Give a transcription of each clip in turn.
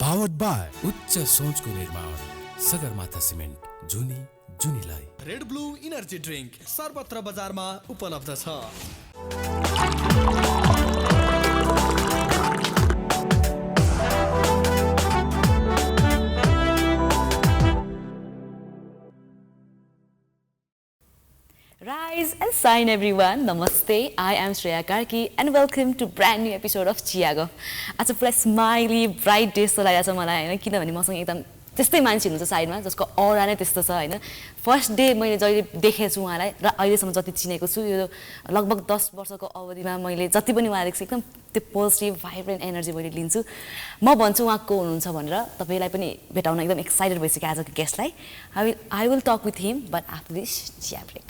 Powered by उच्च सोचको निर्माण सगरमाथा सिमेन्ट जुनी जुनीलाई रेड ब्लू इनर्जी ड्रिंक सर्वत्र बजारमा उपलब्ध छ। Rise and shine everyone. Namaste. I am Shreya Karki and welcome to brand new episode of ChiyaGuff. आज पुरा स्माइली ब्राइट डे जस्तो लागेको छ मलाई हैन, किनभने मसँग एकदम त्यस्तै मान्छे हुनुहुन्छ साइडमा जसको अरा नै त्यस्तो छ हैन। फर्स्ट डे मैले जहिले देखेको छु उहाँलाई र अहिलेसम्म जति चिनेको छु यो लगभग 10 वर्षको अवधिमा मैले जति पनि उहाँ देख्छु एकदम त्यो पोजिटिभ भाइब्रेन्ट एनर्जी मैले लिन्छु। म भन्छु उहाँ को हुनुहुन्छ भनेर, तपाईलाई पनि भेटाउन एकदम एक्साइटेड भइसक्यो आजको गेस्टलाई। I will talk with him but after this चिया break.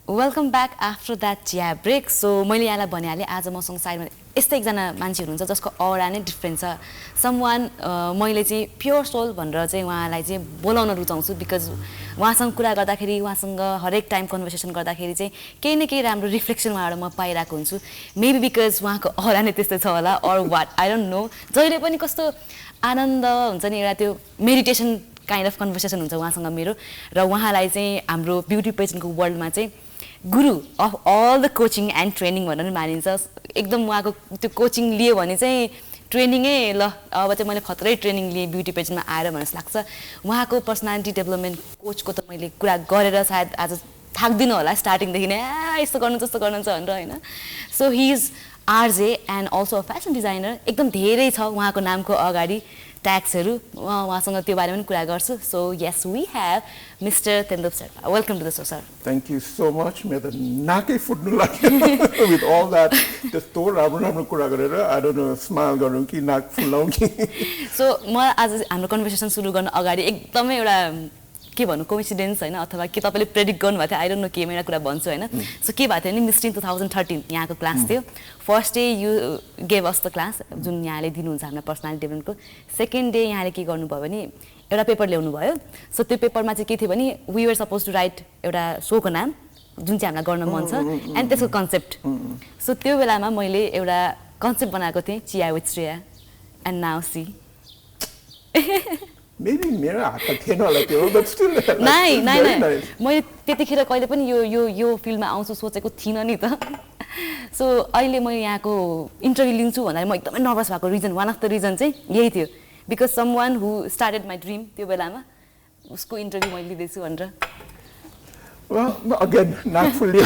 Welcome back after that चिया ब्रेक। सो मैले यहाँलाई भनिहालेँ आज मसँग साइडमा यस्तै एकजना मान्छे हुनुहुन्छ जसको अरा नै डिफ्रेन्ट छ। समवान मैले चाहिँ प्योर सोल भनेर चाहिँ उहाँलाई चाहिँ बोलाउन रुचाउँछु बिकज उहाँसँग कुरा गर्दाखेरि उहाँसँग हरेक टाइम कन्भर्सेसन गर्दाखेरि चाहिँ केही न केही राम्रो रिफ्लेक्सन उहाँबाट म पाइरहेको हुन्छु। मेबी बिकज उहाँको अरा नै त्यस्तै छ होला or what I don't know. जहिले पनि कस्तो आनन्द हुन्छ नि, एउटा त्यो मेडिटेसन काइन्ड अफ कन्भर्सेसन हुन्छ उहाँसँग मेरो। र उहाँलाई चाहिँ हाम्रो ब्युटी पेजेन्टको वर्ल्डमा चाहिँ गुरु of all the coaching and training भनेर पनि मानिन्छ। एकदम उहाँको त्यो कोचिङ लियो भने चाहिँ ट्रेनिङै ल अब चाहिँ मैले खत्रै ट्रेनिङ लिएँ ब्युटी पेजेन्टमा आएर भन्ने जस्तो लाग्छ। उहाँको पर्सनालिटी डेभलपमेन्ट कोचको त मैले कुरा गरेर सायद आज थाक्दिनँ होला स्टार्टिङदेखि नै यस्तो गर्नु जस्तो गर्नुहुन्छ भनेर होइन। So he is RJ and also a fashion designer. एकदम धेरै छ उहाँको नामको अगाडि ट्याग्सहरू, उहाँसँग त्यो बारेमा पनि कुरा गर्छु। So yes we have mister Thendup Sherpa. Welcome to the show sir. Thank you so much. मेरो नाकै फुट्नु लाग्यो with all that त्यस्तो राम्रो कुरा गरेर I don't know स्माइल गरौँ कि नाक फुलाउँ कि। सो म आज हाम्रो कन्भर्सेसन सुरु गर्न अगाडि एकदमै एउटा के भन्नु कोइन्सिडेन्स होइन अथवा के तपाईँले प्रेडिक्ट गर्नुभएको थियो आई डोन्ट नो के एउटा कुरा भन्छु होइन। सो के भएको थियो भने मिस टिन 2013 यहाँको क्लास थियो। First day you gave us the class जुन यहाँले दिनुहुन्छ हाम्रो पर्सनालिटी डेभलपमेन्टको। सेकेन्ड डे यहाँले के गर्नुभयो भने एउटा पेपर ल्याउनु भयो। सो त्यो पेपरमा चाहिँ के थियो भने we were supposed to write एउटा सोको नाम जुन चाहिँ हामीलाई गर्न मन छ एन्ड त्यसको कन्सेप्ट। सो त्यो बेलामा मैले एउटा कन्सेप्ट बनाएको थिएँ चिया with Shreya and now see Maybe मेरो हातमा थिएन होला त्यो but still नाइ मैले त्यतिखेर कहिले पनि यो फिल्डमा आउँछु सोचेको थिइनँ नि त। सो अहिले म यहाँको इन्टरभ्यू लिन्छु भन्दा म एकदमै नर्भस भएको reason one of the reason चाहिँ यही थियो because someone who started my dream त्यो बेलामा उसको इन्टरभ्यू मैले लिँदैछु भनेर। Well, again, not fully.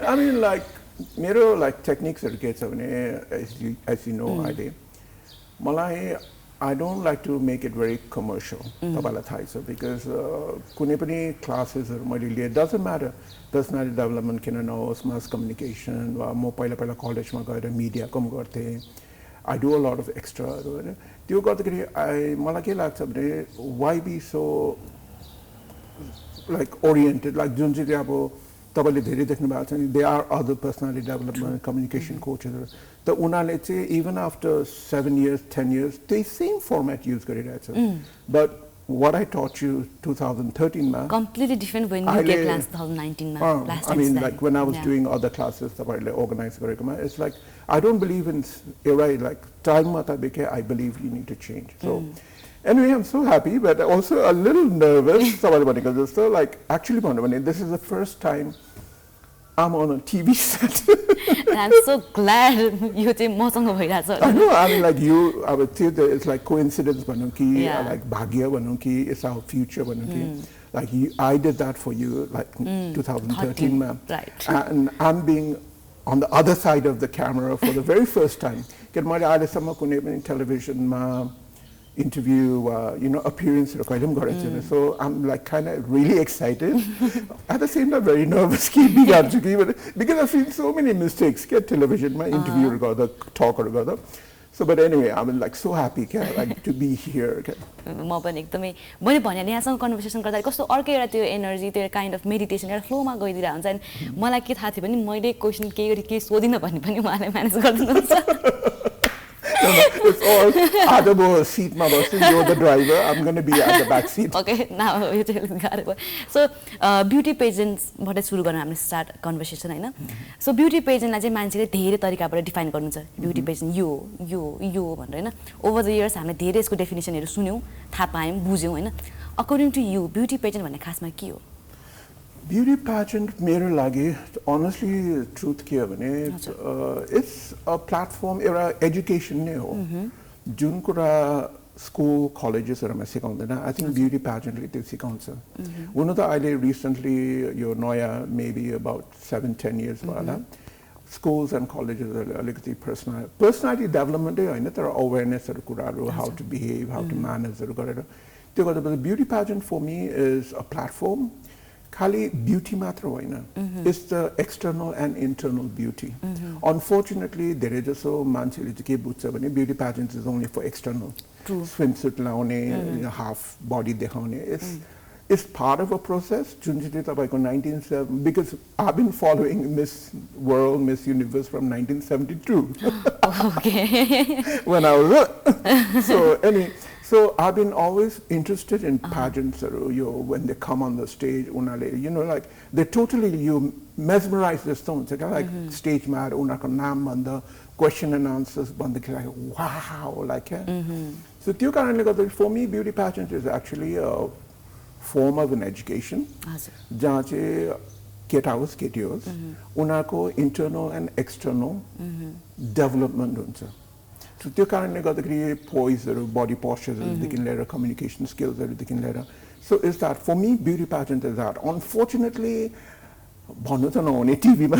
I mean, like, मेरो like techniques के छ भने as you know, I don't like to make it very commercial. तपाईँलाई थाहै छ because कुनै पनि classes मैले लिए doesn't matter personality development किन नहोस् mass communication वा म पहिला कलेजमा गएर मिडिया कम गर्थेँ। I do a lot of extra होइन। त्यो गर्दाखेरि मलाई के लाग्छ भने why be so like oriented like जुन चाहिँ अब तपाईँले धेरै देख्नु भएको छ नि they are other personality development communication coaches त उनीहरूले चाहिँ even after 7 years 10 years they same format use गरिरहेछ but what I taught you 2013 मा completely different when you get class 2019 मा last I mean like when I was doing other classes तपाईँले organize गरेकोमा it's like I don't believe in एउटा like time मुताबिक I believe you need to change. So anyway, I'm so happy, but also a little nervous. So, like, actually, this is the first time I'm on a TV set. I'm so glad you did more than I know, I mean, like, I would say that it's like coincidence, like, Bhagya, it's our future, Like, I did that for you, like, 2013, ma'am. Right. And I'm being on the other side of the camera for the very first time. Get my television, ma'am. Interview, appearance. So I'm like kind of really excited. At the same time, very nervous. Because I've seen so many mistakes. Get television, my interview, talk. So but anyway, I'm like so happy like to be here. म पनि एकदमै मैले भने यहाँसँग conversation गर्दा कस्तो अर्कै एउटा त्यो एनर्जी त्यो काइन्ड अफ मेडिटेसन एउटा फ्लोमा गइदिएर हुन्छ अनि मलाई के थाहा थियो भने मैले क्वेसन के सोधिनँ भन्ने पनि उहाँले म्यानेज गरिदिनुहुन्छ It's all other seat ma bas you're the driver, I'm going to be at the back seat. Okay, now you tell me. So beauty pageants बाट सुरु गर्न हामीले स्टार्ट कन्भर्सेसन हैन. सो ब्युटी पेजेन्टलाई चाहिँ मान्छेले धेरै तरिकाबाट डिफाइन गर्नुहुन्छ. ब्युटी पेजेन्ट यो भनेर हैन. ओभर द इयर्स हामीले धेरै यसको डेफिनेसनहरु सुन्यौं, थाहा पायौं, बुझ्यौं हैन. According to you beauty pageant भन्ने खासमा के हो? Beauty pageant मेरो लागि honestly truth के हो भने it's a platform एउटा education नै हो. जुन कुरा school कलेजेसहरुमा सिकाउँदैन I think beauty pageant ले त्यो सिकाउँछ. हुन त अहिले recently यो नयाँ maybe about 7-10 years होला schools and colleges अलिकति personality development हैन तर awareness हरु कुराहरु how to behave, how to manage हरु गरेर त्यो गर्दा beauty pageant for me is a platform. Khali beauty matra hoina. It's the external and internal beauty. Unfortunately, there is also manchele ke butcha bhane beauty pageants is only for external. True. Swimsuit laune, half body dekhaune. It's part of a process. Junjite tapaiko 1970 because I've been following Miss World, Miss Universe from 1972. Okay. When I was so I've been always interested in pageants, when they come on the stage, like they totally mesmerize the stones. Like stage mad, unako naam banda, question and answers banda, like wow, like So for me, beauty pageant is actually a form of an education. Jache ketaos, ketios, unako internal and external development unsa. So त्यो कारणले गर्दाखेरि पोइजहरु body पोस्चर्सहरुदेखि लिएर communication स्किल्सहरुदेखि लिएर so is that for me beauty pageant is that unfortunately भन्नु त नहुने टिभीमा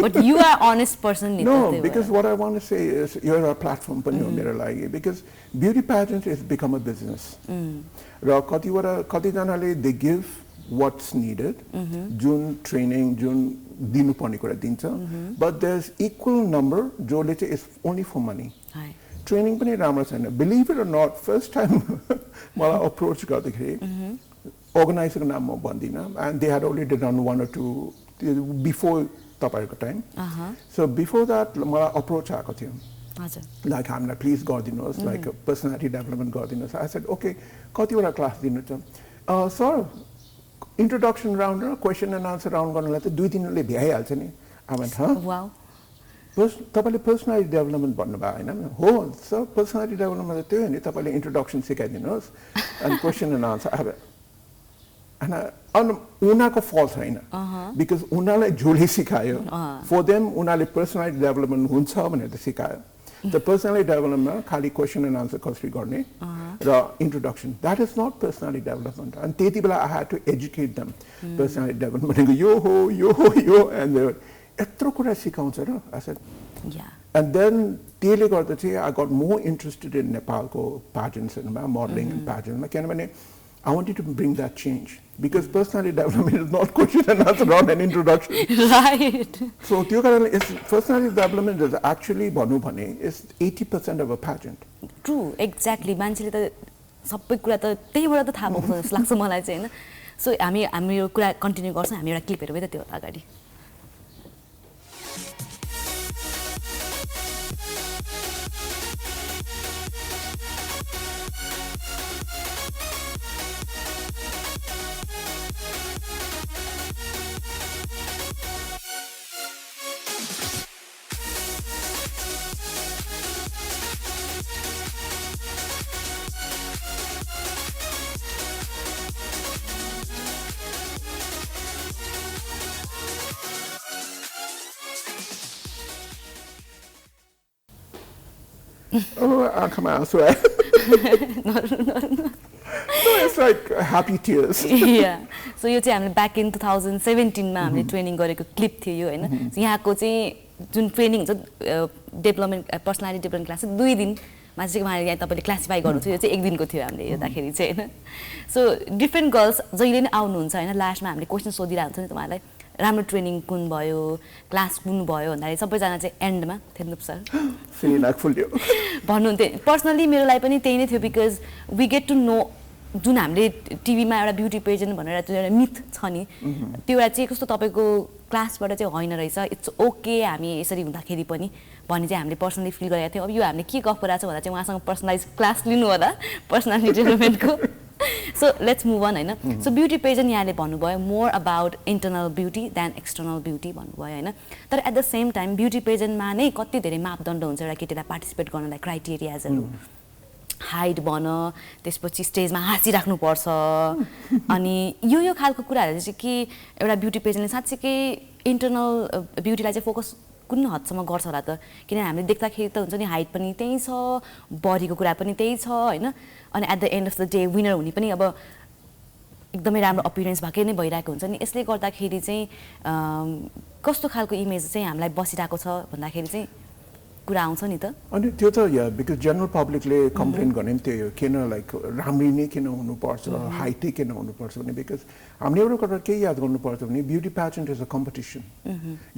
but you are honest person no because what I want to say is you're a platform पनि हो मेरो लागि because beauty pageant has become a business र कति जनाले they give what's needed जुन ट्रेनिङ जुन दिनुपर्ने कुरा दिन्छ but there's equal number जसले चाहिँ is only for money training पनि राम्रो छैन believe it or not first time मलाई अप्रोच गर्दाखेरि अर्गनाइजरको नाम म भन्दिन and they had already done one or two before तपाईहरुको time so before that मलाई अप्रोच आएको थियो हजुर like हामीलाई प्लिज गरिदिनुहोस् like personality development गरिदिनुहोस् I said okay कतिवटा क्लास दिनु छ सर introduction round र question and answer round गर्नलाई त 2 दिनले भ्याइहाल्छ नि I went wow तपाईले personality development भन्नुभयो हैन हो सर personality development त त्यो नि तपाईले introduction सिकाइदिनुहोस् and question and answer and उनीहरुको फल्ट छैन because उनीहरुलाई जसले सिकायो for them उनीहरुले personality development हुन्छ भनेर सिकायो the personality development खाली question and answer कसरी गर्ने र introduction that is not personality development and त्यति बेला I had to educate them personality development यो हो and यत्रो कुरा सिकाउँछ र I said yeah and then त्यसले गर्दा चाहिँ I got more interested in नेपालको pageants and modeling and pageants किनभने I wanted to bring that change because personality development is not question and answer round and introduction. Right. So personality development is actually भन्नु भने is 80% of a pageant. True, exactly. मान्छेले त सबै कुरा त त्यहीबाट त थाहा पाउँछ जस्तो लाग्छ मलाई चाहिँ हैन. सो हामी यो कुरा कन्टिन्यु गर्छौं हामी एउटा क्लिप हेरौँ है त त्यो अगाडि. Oh, I'll come out, swear. No, it's like happy tears. Yeah. So यो चाहिँ हामीले back in 2017 मा हामीले ट्रेनिङ गरेको क्लिप थियो यो हैन. यहाँको चाहिँ जुन ट्रेनिङ हुन्छ डेभलपमेन्ट पर्सनालिटी डेभलपमेन्ट क्लास 2 दिन मा चाहिँ उहाँले यहाँ तपाईले क्लासिफाई गर्नु थियो यो चाहिँ 1 दिनको थियो हामीले हेर्दाखेरि चाहिँ हैन. सो डिफरेन्ट गर्ल्स जहिले नै आउनुहुन्छ हैन लास्टमा हामीले क्वेशन सोधिरा हुन्छ नि तपाईलाई राम्रो ट्रेनिङ कुन भयो क्लास कुन भयो भन्दाखेरि सबैजना चाहिँ एन्डमा थेन्दुप सर भन्नुहुन्थ्यो पर्सनली मेरो लागि पनि त्यही नै थियो because we get to know जुन हामीले टिभीमा एउटा ब्युटी पेजेन्ट भनेर त्यो एउटा मिथ छ नि त्यो एउटा चाहिँ कस्तो तपाईँको क्लासबाट चाहिँ होइन रहेछ इट्स ओके हामी यसरी हुँदाखेरि पनि भन्ने चाहिँ हामीले पर्सनली फिल गरेका थियौँ अब यो हामीले के गफ गरिरहेको छ भन्दा चाहिँ उहाँसँग पर्सनलाइज क्लास लिनु होला पर्सनालिटी डेभलपमेन्टको सो लेट्स मुभ अन होइन सो ब्युटी पेजेन्ट यहाँले भन्नुभयो more about internal beauty than external beauty भन्नुभयो होइन तर at the same time beauty पेजेन्टमा नै कति धेरै मापदण्ड हुन्छ एउटा केटीलाई पार्टिसिपेट गर्नलाई क्राइटेरियाजहरू हाइट भन त्यसपछि स्टेजमा हाँसिराख्नुपर्छ अनि यो खालको कुराहरू चाहिँ के एउटा ब्युटी पेजेन्टले साँच्चीकै इन्टरनल ब्युटीलाई चाहिँ फोकस कुन हदसम्म गर्छ होला त किनभने हामीले देख्दाखेरि त हुन्छ नि हाइट पनि त्यही छ बडीको कुरा पनि त्यही छ होइन अनि at the end of the day winner हुने पनि अब एकदमै राम्रो अपियरेन्स भएकै नै भइरहेको हुन्छ नि यसले गर्दाखेरि चाहिँ कस्तो खालको इमेज चाहिँ हामीलाई बसिरहेको छ भन्दाखेरि चाहिँ कुरा आउँछ नि त अनि त्यो त या बिकज जनरल पब्लिकले कम्प्लेन गर्ने नि त्यही हो किन लाइक राम्रै नै किन हुनुपर्छ हाइटै किन हुनुपर्छ भने बिकज हामीले एउटा कुरा के याद गर्नुपर्छ भने beauty pageant is a competition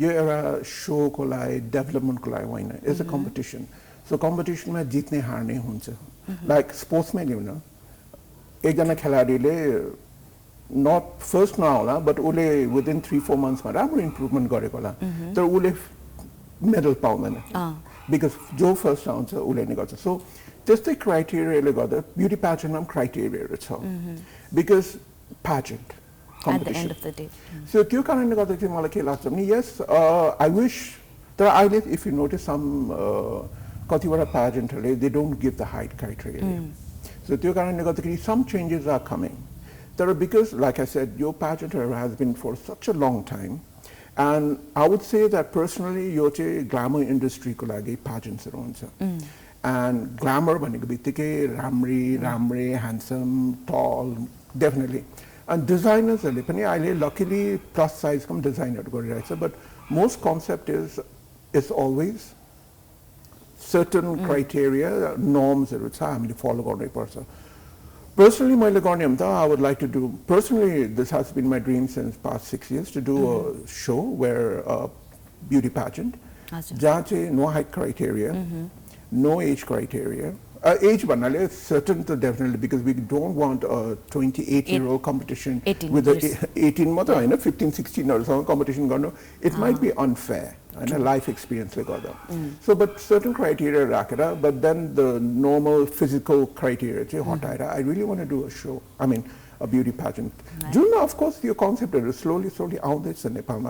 यो एउटा सोको लागि डेभलपमेन्टको लागि होइन इज अ कम्पिटिसन सो कम्पिटिसनमा जित्ने हार्ने हुन्छ लाइक स्पोर्ट्समै लिउँ न एकजना खेलाडीले नट फर्स्ट नहोला बट उसले विदिन 3-4 मन्थ्समा राम्रो इम्प्रुभमेन्ट गरेको होला तर उसले मेडल पाउँदैन बिकज जो फर्स्ट आउँछ उसले नै गर्छ सो त्यस्तै क्राइटेरियाले गर्दा ब्युटी प्याजेन्टमा पनि क्राइटेरियाहरू छ बिकज प्याजेन्ट कम्पिटिसन सो त्यो कारणले गर्दा चाहिँ मलाई के लाग्छ भने यस आई विश तर अहिले इफ यु नोटिस सम कतिवटा प्याजेन्टहरूले they don't give the height criteria so त्यो कारणले गर्दाखेरि सम चेन्जेस आर कमिङ तर बिकज लाइक आई सेड यो प्याजेन्टहरू has been for such a long time and I would say that personally यो चाहिँ glamour industry को लागि pageantsहरू हुन्छ and glamour भनेको बित्तिकै राम्रै handsome tall definitely and designersहरूले पनि अहिले luckily plus size को डिजाइनहरू गरिरहेको छ but most concept is always certain criteria normsहरू छ हामीले follow गर्नै पर्छ Personally, I would like to do, personally, this has been my dream since past 6 years, to do a show where beauty pageant, no height criteria, no age criteria. Age banale certain to definitely because we don't want a 28-year-old competition with a 18 mother, 15, 16 or some competition. It might be unfair. And a life experience like that. So, but certain criteria rakara, but then the normal physical criteria, I really want to do a show. I mean, a beauty pageant. June, of course, your concept is slowly out there in Nepal.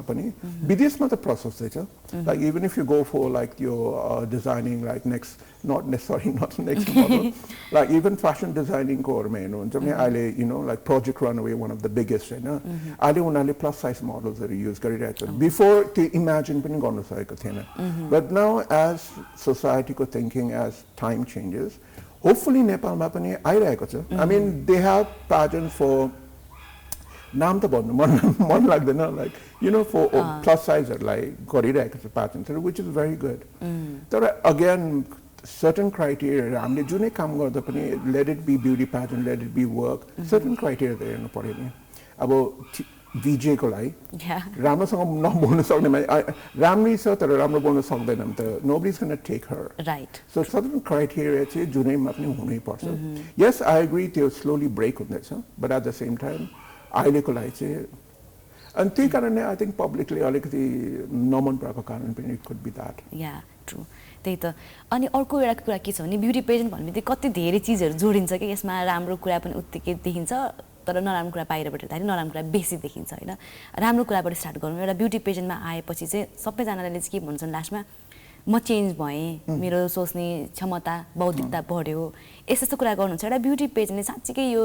This is the process. Like even if you go for like your designing, like not next model, like even fashion designing core you know, like Project Runaway, one of the biggest, you know. I don't only plus size models that you use before to imagine but now as society ko thinking as time changes, hopefully Nepal ma pani airaheko cha. I mean they have pageants for naam ta bhannu man lagdain like you know for plus size like gariraheko cha pageants which is very good. Tara again certain criteria हामीले जुनै काम गर्दा पनि let it be beauty pageant, let it be work, certain criteria there हेर्नु पर्यो नि अब VJ को लागि राम्रोसँग नबोल्न सक्ने राम्रै छ तर राम्रो बोल्न सक्दैन भने त nobody is going to take her. Right. So certain criteria चाहिँ जुनैमा पनि हुनै पर्छ. Yes, I agree त्यो slowly break हुँदैछ but at the same time अहिलेको लागि चाहिँ अनि त्यही कारणले I think publicly अलिकति नमन परेको कारण पनि it could be that. Yeah, true. त्यही त अनि अर्को एउटा कुरा के छ भने ब्युटी पेजेन्ट भन्नेबित्तिकै कति धेरै चीजहरू जोडिन्छ कि यसमा राम्रो कुरा पनि उत्तिकै देखिन्छ तर नराम्रो कुरा बाहिरबाट हेर्दाखेरि नराम्रो कुरा बेसी देखिन्छ हैन राम्रो कुराबाट स्टार्ट गरौँ एउटा ब्युटी पेजेन्टमा आएपछि चाहिँ सबैजनाले चाहिँ के भन्छन् लास्टमा म चेन्ज भएँ मेरो सोच्ने क्षमता बौद्धिकता बढ्यो यस्तो कुरा गर्नुहुन्छ एउटा ब्युटी पेजेन्टले साच्चै यो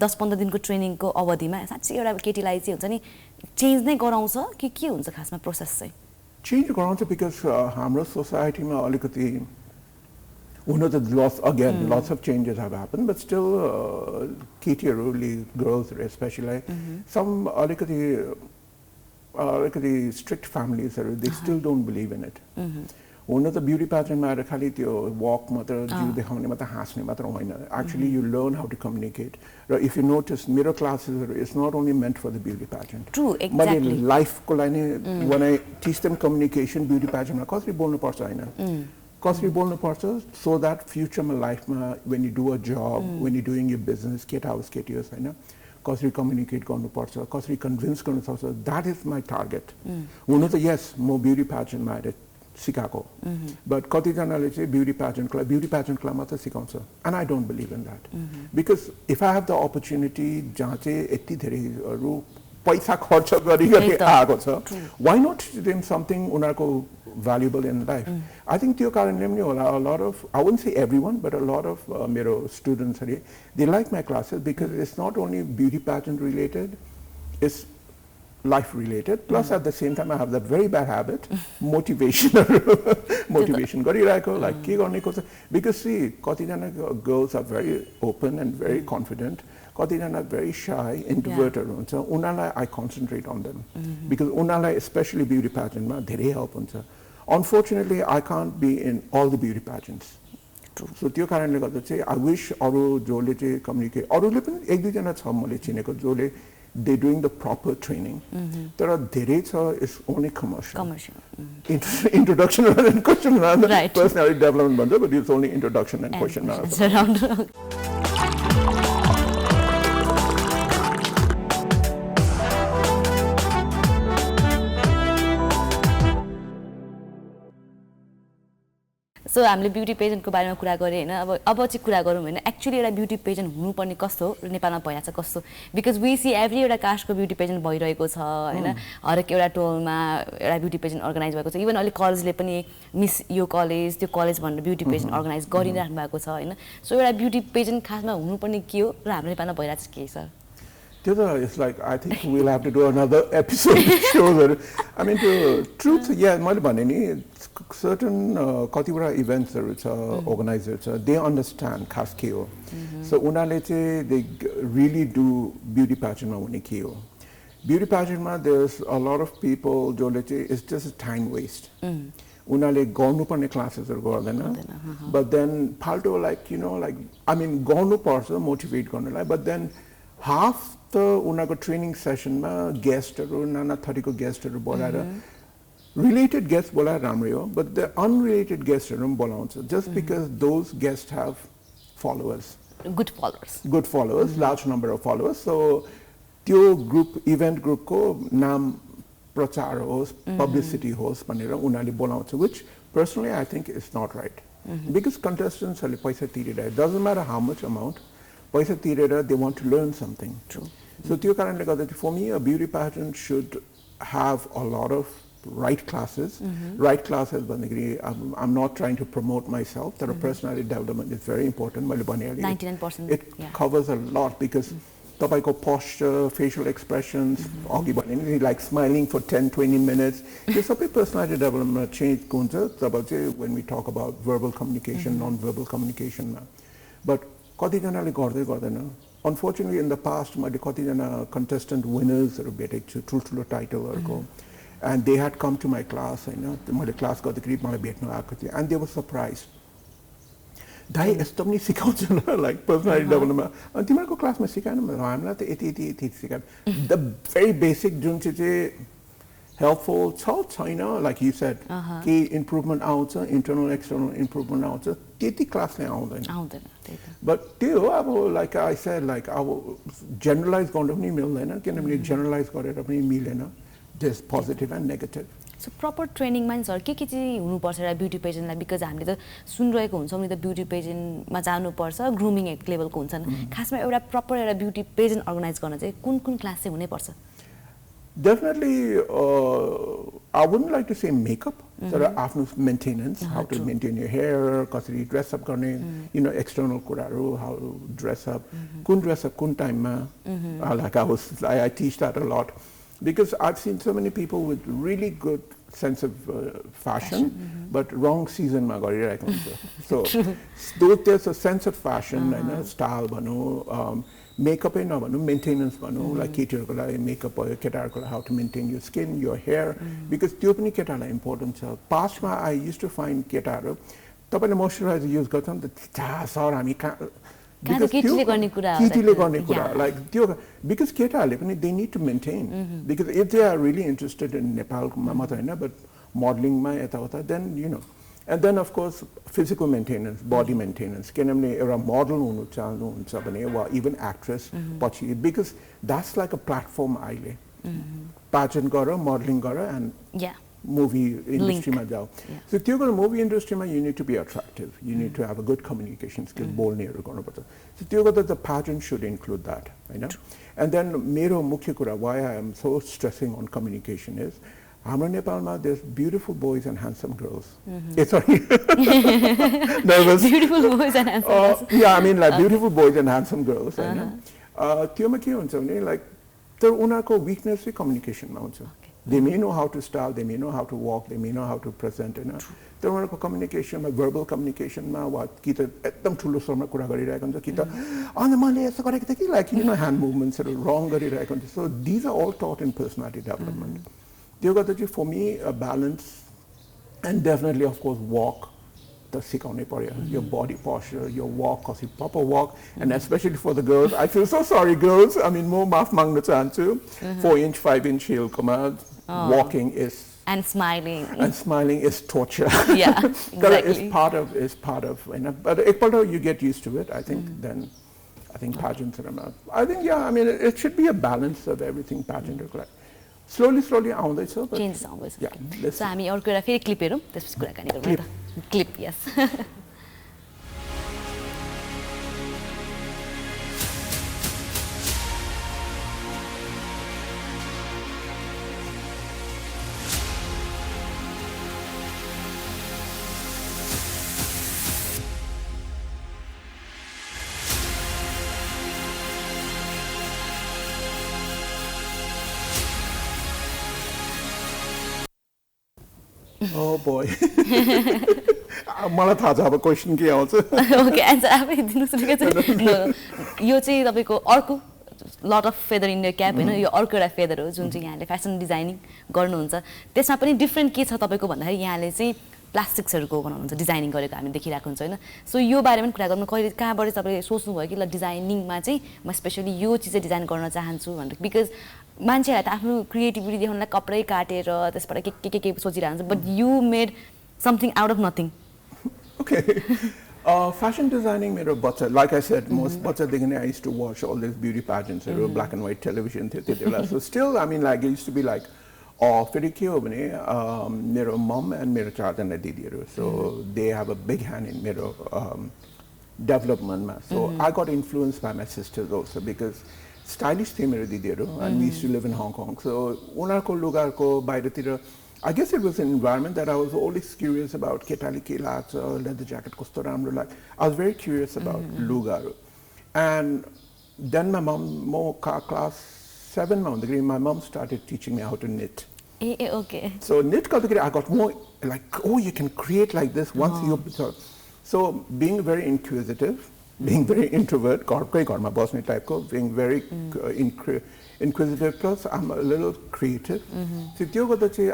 10-15 दिनको ट्रेनिङको अवधिमा साच्चै एउटा केटीलाई चाहिँ हुन्छ नि चेन्ज नै गराउँछ कि के हुन्छ खासमा प्रोसेस चाहिँ चेन्ज गराउँछ बिकज हाम्रो सोसाइटीमा अलिकति lots of changes have happened, but still, girls especially, some strict families, they still don't believe in it. हुन त ब्युटी प्याजेन्टमा आएर खालि त्यो वक मात्र जिउ देखाउने मात्र हाँस्ने मात्र होइन actually you learn how to communicate र इफ यु नोटिस मेरो क्लासेसहरू it's not only meant for the beauty pageant मैले लाइफको लागि नै when I teach them communication beauty प्याजेन्टमा कसरी बोल्नुपर्छ होइन कसरी बोल्नुपर्छ सो द्याट फ्युचरमा लाइफमा when you do a job when you doing your business केटा होस् केटी होस् होइन कसरी कम्युनिकेट गर्नुपर्छ कसरी कन्भिन्स गर्नु सक्छ द्याट इज माई टार्गेट हुनु त यस म ब्युटी प्याजेन्टमा आएर सिकाएको बट कतिजनाले चाहिँ ब्युटी प्याजेन्टलाई मात्र सिकाउँछ and I don't believe in that because if I have the opportunity जहाँ चाहिँ यति धेरैहरू पैसा खर्च गरी आएको छ वाइ नट देम समथिङ उनीहरूको valuable in life. I think त्यो कारणले पनि होला a lot of I wouldn't say everyone but a lot of मेरो students they like my classes because it's not only beauty pageant related it's life related plus at the same time I have that very bad habit motivation गरिरहेको like के गर्ने खोज्छ because see कतिजना girls are very open and very confident कतिजना very shy introverted हुन्छ उनीहरूलाई I concentrate on them because उनीहरूलाई especially beauty pageantमा धेरै help हुन्छ unfortunately I can't be in all the beauty pageants so त्यो कारणले गर्दा चाहिँ I wish अरू जोले चाहिँ communicate अरूले पनि एक दुईजना छ मैले चिनेको जोले they doing the proper training तर धेरै छ is only commercial introduction and question and personality development bhन्छ but it's only introduction and question and answer so हामीले ब्युटी पेजेन्टको बारेमा कुरा गरे हैन अब चाहिँ कुरा गरौँ हैन एक्चुअली एउटा ब्युटी पेजेन्ट हुनुपर्ने कस्तो हो नेपालमा भइरहेछ कस्तो बिकज वी सी एभ्री एउटा कास्टको ब्युटी पेजेन्ट भइरहेको छ हैन हरेक एउटा टोलमा एउटा ब्युटी पेजेन्ट अर्गनाइज भएको छ इभन अहिले कलेजले पनि मिस यो कलेज त्यो कलेज भनेर ब्युटी पेजेन्ट अर्गनाइज गरिराख्नु भएको छ हैन सो एउटा ब्युटी पेजेन्ट खासमा हुनुपर्ने के हो र हाम्रो नेपालमा भइरहेछ के सर त्यो त it's like I think we'll have to do another episode to show that I mean the truth yeah मैले भने नि certain कतिवटा इभेन्ट्सहरू छ अर्गनाइजर छ they understand खास के हो so उनीहरूले चाहिँ they really do beauty pageantमा हुने के हो beauty pageantमा there's a lot of people जसले चाहिँ it's just a time waste उनीहरूले गर्नुपर्ने क्लासेसहरू गर्दैन but then फाल्टो like you know like I mean गर्नुपर्छ मोटिभेट गर्नलाई but then half त उनीहरूको ट्रेनिङ सेसनमा गेस्टहरू नाना थरीको गेस्टहरू बोलाएर रिलेटेड गेस्ट बोलाएर राम्रै हो बट द अनरिलेटेड गेस्टहरू पनि बोलाउँछ just because those guest have followers good followers large number of followers so त्यो ग्रुप इभेन्ट ग्रुपको नाम प्रचार होस् पब्लिसिटी होस् भनेर उनीहरूले बोलाउँछ which personally I think it's not right because कन्टेस्टेन्ट्सहरूले पैसा तिरिरहेको doesn't matter how much amount पैसा तिरेर they want to learn something so त्यो कारणले गर्दा for me a beauty pageant should have a lot of right classes भन्दाखेरि I'm not trying to promote myself तर personality development is very important मैले भनिहालेँ 99% it covers a lot because तपाईँको posture facial expressions अघि भने नि like smiling for 10-20 minutes यो सबै personality development change हुन्छ तब चाहिँ when we talk about verbal communication non-verbal communication but कतिजनाले गर्दैन unfortunately in the past मैले कतिजना contestant winners भेटेको छु ठुल्ठुलो टाइटलहरूको and they had come to my class मैले क्लास गर्दाखेरि मलाई भेट्न आएको थियो and they were surprised दाइ यस्तो पनि सिकाउँछ न लाइक पर्सनालिटी डेभलपमेन्टमा अनि तिमीहरूको क्लासमा सिकाएन हामीलाई त यति सिकाएन द भेरी बेसिक जुन चाहिँ हेल्पफुल छैन लाइक यु सेड के इम्प्रुभमेन्ट आउँछ इन्टर्नल एक्सटर्नल इम्प्रुभमेन्ट आउँछ त्यति क्लासले आउँदैन बट त्यो हो अब लाइक आई सेड लाइक अब जेनरलाइज गर्नु पनि मिल्दैन किनभने जेनरलाइज गरेर पनि मिलेन there's positive and negative. So proper training मा सर के चाहिँ हुनुपर्छ एउटा ब्युटी पेजेन्टलाई बिकज हामीले त सुनिरहेको हुन्छौँ नि त ब्युटी पेजेन्टमा जानुपर्छ ग्रुमिङ एक लेभलको हुन्छन् खासमा एउटा प्रपर एउटा ब्युटी पेजेन्ट अर्गनाइज गर्न चाहिँ कुन क्लास चाहिँ हुनैपर्छ Definitely I wouldn't like to say makeup तर आफ्नो maintenance how to maintain your hair कसरी dress up गर्ने you know external कुराहरू how to dress up कुन dress up कुन टाइममा like I teach that a lot because I've seen so many people with really good sense of fashion but wrong season ma गरिरहेको हुन्छ so though there's a sense of fassion and style bhanu मेकअपै नभनौँ maintenance भनौँ like केटीहरूको लागि makeup भयो केटाहरूको लागि how to maintain your skin your hair because त्यो पनि केटालाई इम्पोर्टेन्ट छ पास्टमा आई युज टु फाइन्ड केटाहरू तपाईँले मोइस्चराइजर युज गर्छ नि त सर हामी केटीले गर्ने कुरा लाइक त्यो बिकज केटाहरूले पनि they need to maintain because if they are really interested in नेपालमा मात्र होइन बट मोडलिङमा यताउता then you know and then of course physical maintenance body maintenance किनभने एउटा मोडल हुनु चाहनुहुन्छ भने वा इभन एक्ट्रेस पछि because that's like a platform अहिले पाचन गर मोडलिङ गर and movie industry ma jao so त्यो गर्नु movie industry ma you need to be attractive you need to have a good communication skill बोल्नेहरु गर्नु पर्छ so त्यो गर्दा the pageant should include that हैन and then मेरो मुख्य कुरा why I am so stressing on communication is हाम्रो नेपालमा there's beautiful boys and handsome girls sorry nervous beautiful boys and handsome girls yeah I mean like beautiful boys and handsome girls हैन त्योमा के हुन्छ भने like तर उनीहरुको weakness चाहिँ communication मा हुन्छ They may know how to style, they may know how to walk, they may know how to present. तर उनीहरूको कम्युनिकेसनमा verbal communicaनमा वा कि त एकदम ठुलो स्वरमा कुरा गरिरहेको हुन्छ कि त अनि मैले यसो गरेको थिएँ कि लाइक यु नो ह्यान्ड मुभमेन्ट्सहरू रङ गरिरहेको हुन्छ so these are all taught in personality development त्यो गर्दा चाहिँ for me a balance and definitely of course walk त सिकाउनै पर्यो यो बडी पोस्चर यो वक कसरी proper walk and especially for the girls I feel so sorry girls I mean म माफ माग्न चाहन्छु 4 inch 5 inch हिलकोमा walking is and smiling is torture yeah exactly it's part of you know, but ekpalta you get used to it I think then I think pageants are I think yeah I mean it should be a balance of everything pageant slowly आउँदैछ changes आउँदैछ so हामी अर्को एउटा फेरि clip हेरौँ त्यसपछि कुराकानी गरौँ त क्लिप यस Oh boy. मलाई थाहा छ अब क्वेसन के आउँछ ओके एन्सर आफै दिनुस् न यो चाहिँ तपाईको अर्को lot of feather in your cap हैन यो अर्को एउटा फेदर हो जुन चाहिँ यहाँले फेसन डिजाइनिङ गर्नुहुन्छ त्यसमा पनि डिफरेन्ट के छ तपाईको भन्दाखेरि यहाँले चाहिँ प्लास्टिक्सहरुको बनाउनुहुन्छ डिजाइनिङ गरेको हामी देखिरहेको हुन्छ हैन सो यो बारेमा पनि कुरा गर्नु कहिले कहाँबाट तपाईले सोच्नु भयो कि ल डिजाइनिङमा चाहिँ म स्पेशली यो चीज चाहिँ डिजाइन गर्न चाहन्छु भनेर बिकज मान्छेहरुले त आफ्नो क्रिएटिभिटी देखाउनलाई कपडै काटेर त्यसबाट के सोचिरहन्छ but you made something out of nothing Okay. Fashion designing मेरो बच्चा like I said most बच्चादेखि नै I used to watch all these beauty pageants black and white television थियो त्यतिबेला so still I mean like it used to be like फेरि के हो भने मेरो mom and मेरो चारजना दिदीहरु so they have a big hand in मेरो development मा so I got influenced by my sisters also because stylish थिए मेरो दिदीहरु and we used to live in Hong Kong so उनीहरुको लुगाको बाहिरतिर I guess it was an environment that I was always curious about. Ketali ke lacha, leather jacket kosto ramro like. I was very curious about lugaru. And then my mom, class 7 my mom started teaching me how to knit. Okay. So knit I got more like, oh, you can create like this once you. So being very inquisitive, being very introvert, my boss type being very inquisitive plus I'm a little creative. So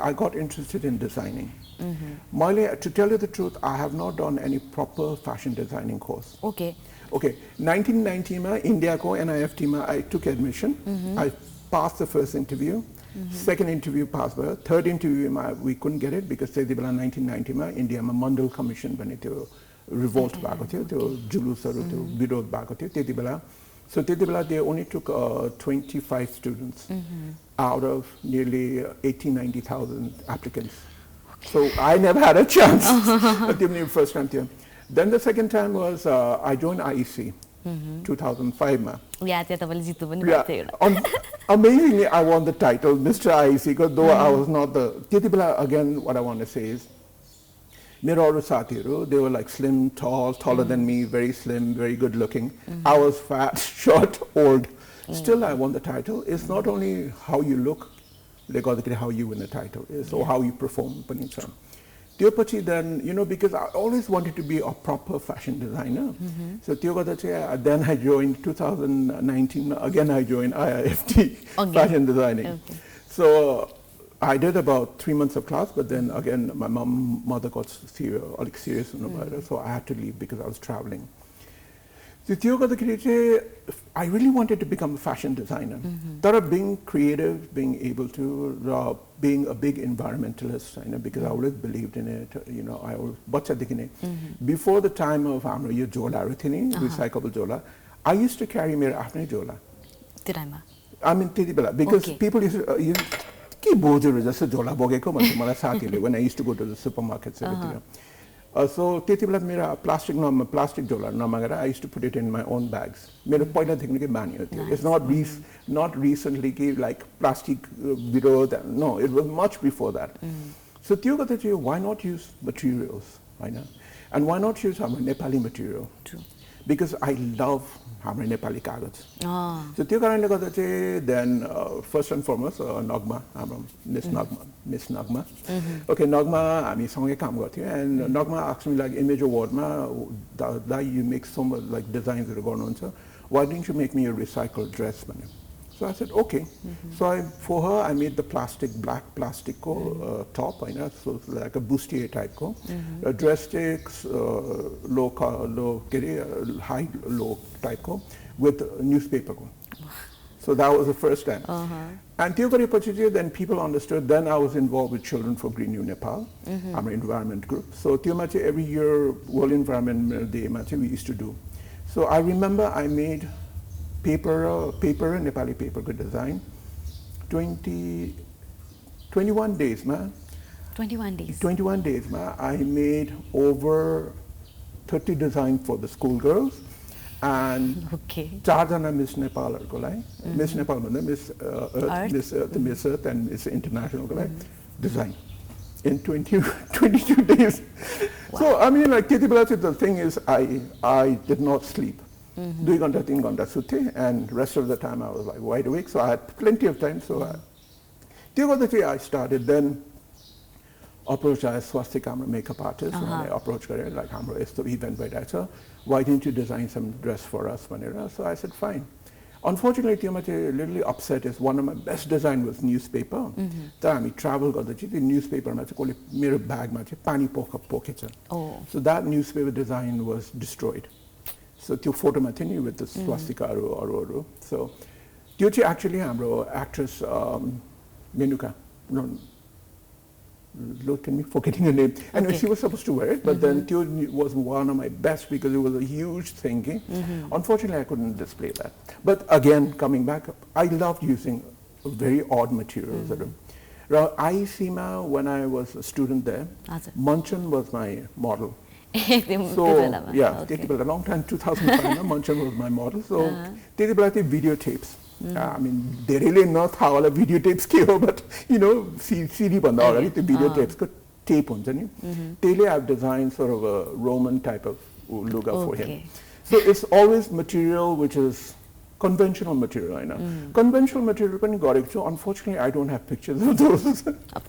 I got interested in designing. To tell you the truth, I have not done any proper fashion designing course. Okay. 1990 ma India ko NIFT ma I took admission. I passed the first interview. Second interview passed by. Third interview we couldn't get it because 1990 ma India ma Mandal Commission bane थियो revolt भएको थियो त्यो जुलुसहरु त्यो विरोध भएको थियो त्यतिबेला so त्यतिबेला they only took 25 students out of nearly 80-90,000 applicants so I never had a chance the first time there then the second time was I joined IEC 2005 ma yeah त्यहाँ तपाईले जित्नु पनि भएको थियो amazingly I won the title Mr. IEC because though I was not the त्यतिबेला again what I want to say is मेरो अरु साथीहरु they were like slim taller than me very slim very good looking I was fat short old still I won the title it's not only how you look they got how you win the title is or how you perform पनि छ त्यो पछि then, you know, because I always wanted to be a proper fashion designer. So त्यो गर्दा चाहिँ then I joined 2019, again I joined IIFT fashion designing. Okay. So I did about 3 months of class, but then again my mother got serious about it, so I had to leave because I was traveling. So त्यो गर्दाखेरि चाहिँ I really wanted to become a fashion designer. But being creative, being able to, being a big environmentalist, you know, because I always believed in it, you know, I always, before the time of यो झोलाहरू थियो नि, recyclable झोला, I used to carry मेरो आफ्नै झोला. त्यो टाइममा I mean, त्यति बेला, because people used to, के बोजूहरू जस्तो झोला बोकेको भन्थ्यो मलाई साथीहरूले when I used to go to the supermarkets everything. So त्यति बेला मेरो प्लास्टिक झोला नमागेर I used to put it in my own bags. मेरो पहिलादेखि नै बानी हो त्यो. It's not recently कि like plastic विरोध, no, it was much before that. So त्यो गर्दा चाहिँ why not use materials, हैन? And why not use हाम्रो Nepali material? True. Because I love हाम्रो नेपाली कागज. So त्यो कारणले गर्दा चाहिँ then first and foremost नगमा हाम्रो Miss Nagma. Okay, Nagma हामी सँगै काम गर्थ्यौँ and Nagma asked me like image awardमा that you make so much like designsहरू गर्नुहुन्छ, why didn't you make me a recycled dress भन्यो. So I said okay. So for her I made the black plastic top, you know, so like a bustier type ko. Dress takes low high low type ko with newspaper ko. So that was the first time. And then people understood. Then I was involved with Children for Green New Nepal, our environment group. So every year World Environment Day we used to do. So I remember I made paper Nepali paper good design 21 days ma 21 days ma I made over 30 designs for the schoolgirls and चारजना Miss Nepal को लागि Miss Nepal भन्दा Miss Earth and Miss International को लागि design in 22 days. So I mean like the thing is I did not sleep. 2 घण्टा 3 घण्टा सुत्थे and rest of the time I was like wide awake, so I had plenty of time. So त्यो गर्दा चाहिँ I started then approach Swastika हाम्रो makeup artist and I approach गरेर like हाम्रो यस्तो event भइरहेछ, why didn't you design some dress for us भनेर. So I said fine. Unfortunately त्योमा चाहिँ little upset is one of my best design was newspaper. तर हामी travel गर्दा चाहिँ त्यो newspaperमा चाहिँ कसले मेरो ब्यागमा चाहिँ पानी पोखेछ. So that newspaper design was destroyed. So त्यो फोटोमा थियो नि with the swastikaहरू अरू. So त्यो चाहिँ actually हाम्रो actress Menuka, no, look at me forgetting her name. Anyway, she was supposed to wear it, but then त्यो was one of my best because it was a huge thing. Unfortunately, I couldn't display that. But again, coming back, I loved using very odd materials. IECमा when I was a student there, Munchan was my model. So yeah, a long time 2005 Munchan was my model. So videotapes. I mean they really not how all videotapes came, but you know CD भन्दा अगाडि त्यो videotapes को tape हुन्छ नि. त्यसले I've designed sort of a Roman type of look for him. So it's always material which is conventional material, I know. Conventional material पनि गरेको छु. Unfortunately, I don't have pictures of those.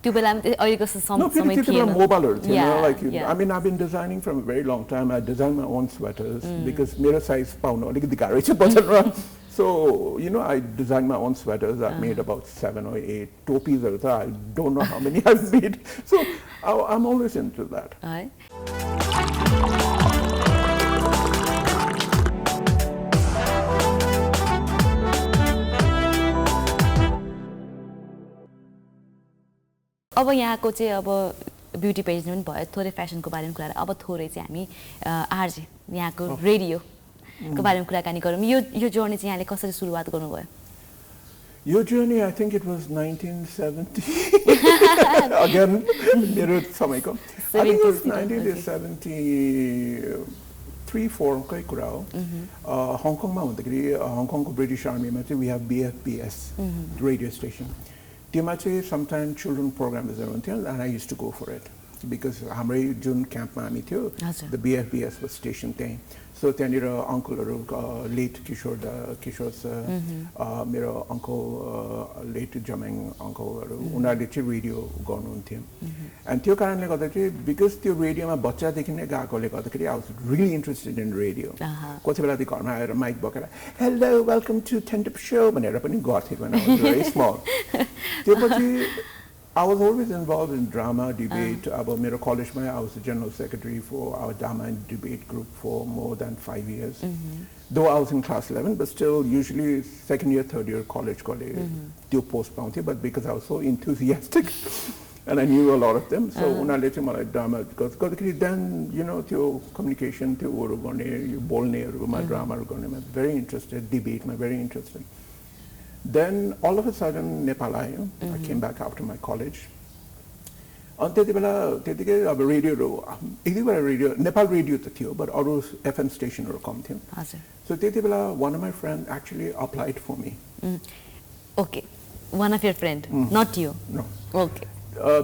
त्यो बेलामा अहिलेको समय थिएन. मोबाइलहरु थिएन. Like I mean, I've been designing from a very long time. I design my own sweaters because मेरो size पाउन अलिकति गाह्रो छ बजारमा. So you know, I design my own sweaters. I've made about 7 or 8 topis. I don't know how many I've made. So I'm always into that. अब यहाँको चाहिँ अब ब्युटी पेज पनि भयो, थोरै फ्यासनको बारेमा कुरा अब थोरै चाहिँ हामी आरजे यहाँको रेडियोको बारेमा कुराकानी गरौँ. यो जर्नी चाहिँ यहाँले कसरी सुरुवात गर्नुभयो? Your journey, I think it was 1970. Again, मेरो समयको. I think it was 1973-4 कै कुरा हो. हङकङमा हुँदाखेरि हङकङको ब्रिटिश आर्मीमा चाहिँ we have BFBS radio station. त्योमा चाहिँ sometimes children programs हुन्थ्यो and I used to go for it. Because हाम्रै जुन क्याम्पमा हामी थियो हजुर। द BFBS was स्टेसन त्यहीँ सो त्यहाँनिर अङ्कलहरू लेट किशोर सर मेरो अङ्कल लेट जमाङ अङ्कलहरू उनीहरूले चाहिँ रेडियो गर्नुहुन्थ्यो एन्ड त्यो कारणले गर्दा चाहिँ बिकज त्यो रेडियोमा बच्चादेखि नै गएकोले गर्दाखेरि I was really interested in radio कति बेला त्यो घरमा आएर माइक बोकेर hello welcome to Thendup Sherpa भनेर पनि गर्थेँ when I was very small त्यो पछि I was always involved in drama, debate. Mero college, I was the general secretary for our drama and debate group for more than 5 years. Though I was in class 11, but still usually second year, third year college, do post bounty. But because I was so enthusiastic and I knew a lot of them, so when I let him like drama, because then the communication, you my drama, I'm very interested, debate, I'm very interested. Then all of a sudden Nepal I came back after my college. And radio Nepal radio but all FM station come. So one of my friends actually applied for me. Okay. One of your friend, not you. No. Okay.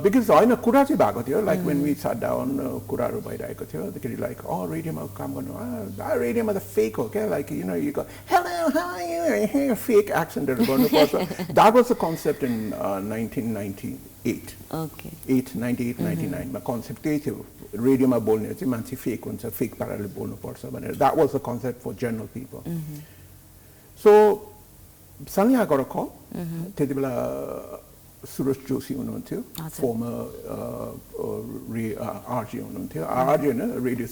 Because I know kura चाहिँ भएको थियो like when we sat down कुराहरु भइरहेको थियो the like oh radio मा काम गर्नु radio मा the fake हो क्या like you go hello how are you fake accent गर्नु पर्छ that was the concept in 1998 okay 98 99 मा concept त्यही थियो radio मा बोल्ने चाहिँ मान्छे fake हुन्छ fake पाराले बोल्नु पर्छ भनेर that was the concept for general people so suddenly I got a call त्यति बेला Suraj Joshi हुनुहुन्थ्यो former RJ हुनुहुन्थ्यो RJ radio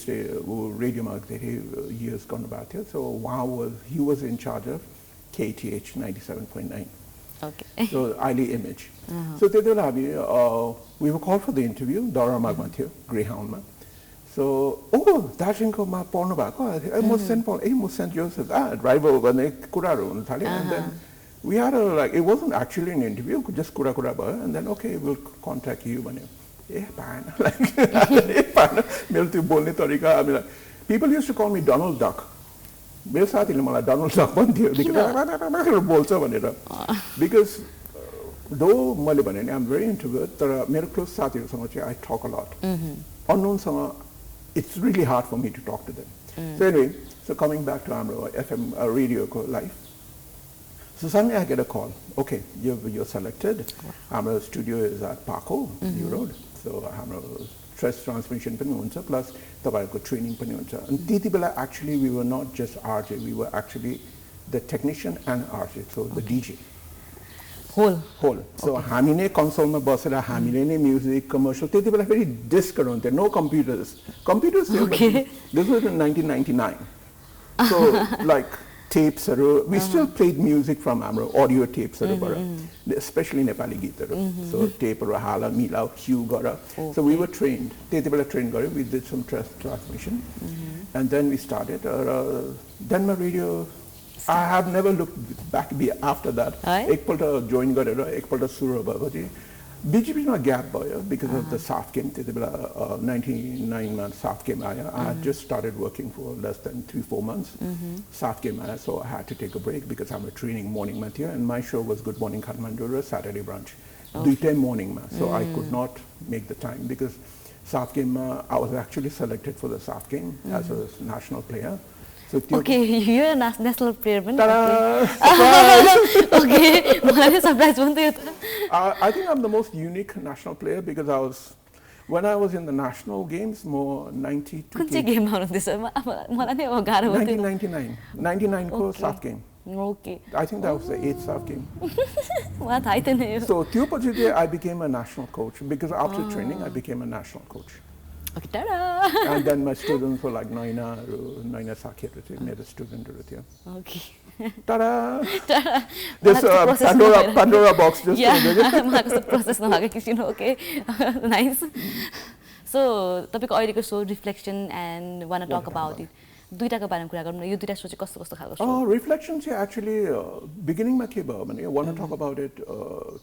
radioमा धेरै years गर्नुभएको थियो so he was in charge of KTH 97.9 okay so early image so त्यति बेला हामी we were called for the interview Doramagमा थियो Greyhoundमा so दार्जिलिङकोमा पढ्नु भएको म सेन्ट जोसेफ ड्राइभर गर्ने कुराहरु हुन थाल्यो and then we had it wasn't actually an interview, just kura and then okay, we'll contact you. People used to call me Donald Duck. Donald Duck because though I'm very introvert, close I talk a lot. Unknown it's really hard for me to talk to them. So anyway, so coming back to FM radio life. So suddenly I get a call. Okay, you're selected. Our studio is at Paco, New Road. So our stress transmission plus training. And actually we were not just RJ, we were actually the technician and RJ, so the DJ. Whole. So hamine console ma basera hamine music commercial very disc around there, no computers. Computers okay. This was in 1999. So like tapes we still played music from audio tapes especially Nepali Geet so tape hala mila cue gara so we were trained we did some transmission and then we started then my radio I have never looked back after that ekpalta join garera ekpalta suru bhayo BGP gap because of the SAF game 99 months SAF game I had just started working for less than 3-4 months SAF game so I had to take a break because I'm a training morning month here and my show was Good Morning Kathmandu Saturday brunch okay. morning so I could not make the time because SAF game I was actually selected for the SAF game as a national player. So okay, you're a national player. Ta-da! Okay, surprise. I think I'm the most unique national player because when I was in the national games, more 92. Which game was this? 1999. 99 ko SAF game. Okay. I think that was the 8th SAF game. What happened? So I became a national coach because after training I became a national coach. Okay, ta-da! And then my students were like Naina Sakir, made a student. Okay. Ta-da! This Pandora box just process okay. Nice. So, topic अहिलेको show reflection and wanna talk about it. दुईटाको बारेमा कुरा गरौँ न यो दुईटा सोचे कस्तो कस्तो खालको Oh, reflection actually beginning ma ke bhayo bhane want to talk about it